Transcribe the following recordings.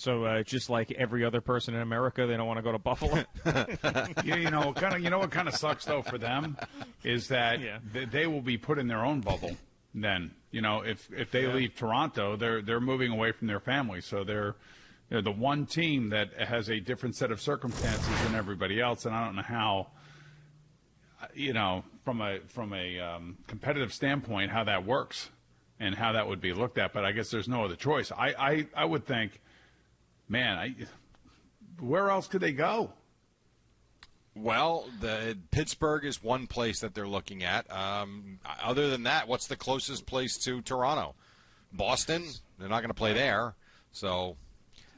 So just like every other person in America, they don't want to go to Buffalo. What kind of sucks though for them is that they will be put in their own bubble. Then if they leave Toronto, they're moving away from their family, so they're the one team that has a different set of circumstances than everybody else. And I don't know how, from a competitive standpoint, how that works and how that would be looked at. But I guess there's no other choice. I would think. Man, where else could they go? Well, Pittsburgh is one place that they're looking at. Other than that, what's the closest place to Toronto? Boston? They're not going to play there. So,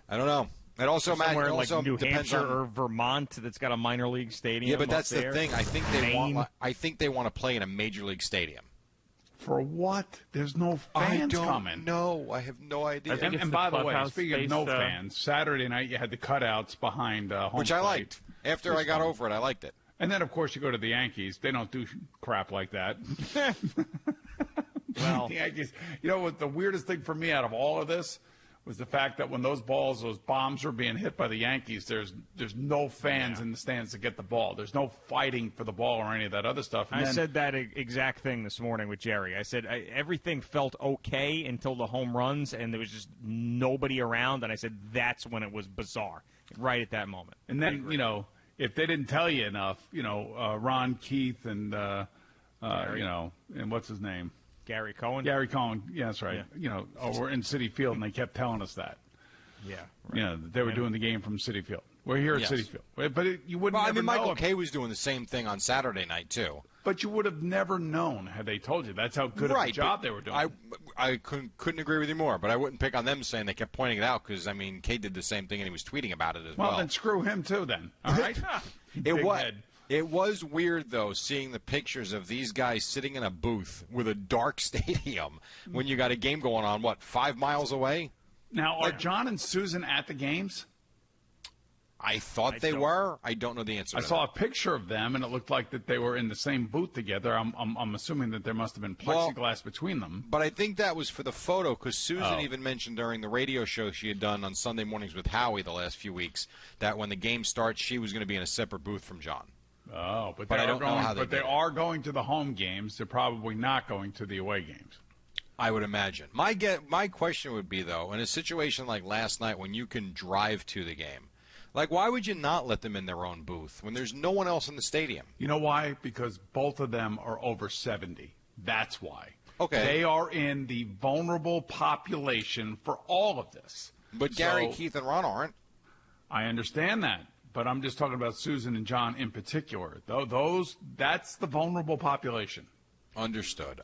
I don't know. It also somewhere like New depends Hampshire on, or Vermont that's got a minor league stadium. Yeah, but that's the thing. I think they want to play in a major league stadium. For what? There's no fans coming. No, I have no idea. And by the way, speaking of no fans, Saturday night you had the cutouts behind home which plate. I liked. After I got over it, I liked it. And then, of course, you go to the Yankees. They don't do crap like that. Well, the Yankees. What the weirdest thing for me out of all of this was the fact that when those bombs were being hit by the Yankees, there's no fans in the stands to get the ball. There's no fighting for the ball or any of that other stuff. And I said that exact thing this morning with Jerry. I said everything felt okay until the home runs, and there was just nobody around. And I said that's when it was bizarre, right at that moment. And then, if they didn't tell you enough, Ron Keith and, and what's his name? Gary Cohen, yeah, that's right. Yeah. We're in Citi Field, and they kept telling us that. Yeah, right. They were doing the game from Citi Field. We're here at Citi Field, but you wouldn't. Well, Michael Kay was doing the same thing on Saturday night too. But you would have never known had they told you. That's how good of a job they were doing. I couldn't agree with you more. But I wouldn't pick on them saying they kept pointing it out because Kay did the same thing and he was tweeting about it as well. Well, then screw him too. Then all right. It was weird, though, seeing the pictures of these guys sitting in a booth with a dark stadium when you got a game going on, 5 miles away? Now, are John and Susan at the games? I thought they were. I don't know the answer. I saw a picture of them, and it looked like that they were in the same booth together. I'm assuming that there must have been plexiglass between them. But I think that was for the photo, because Susan even mentioned during the radio show she had done on Sunday mornings with Howie the last few weeks that when the game starts, she was going to be in a separate booth from John. Oh, but I don't know how they are going to the home games. They're probably not going to the away games. I would imagine. My question would be, though, in a situation like last night when you can drive to the game, why would you not let them in their own booth when there's no one else in the stadium? You know why? Because both of them are over 70. That's why. Okay. They are in the vulnerable population for all of this. But Gary, Keith, and Ron aren't. I understand that. But I'm just talking about Susan and John in particular. That's the vulnerable population. Understood.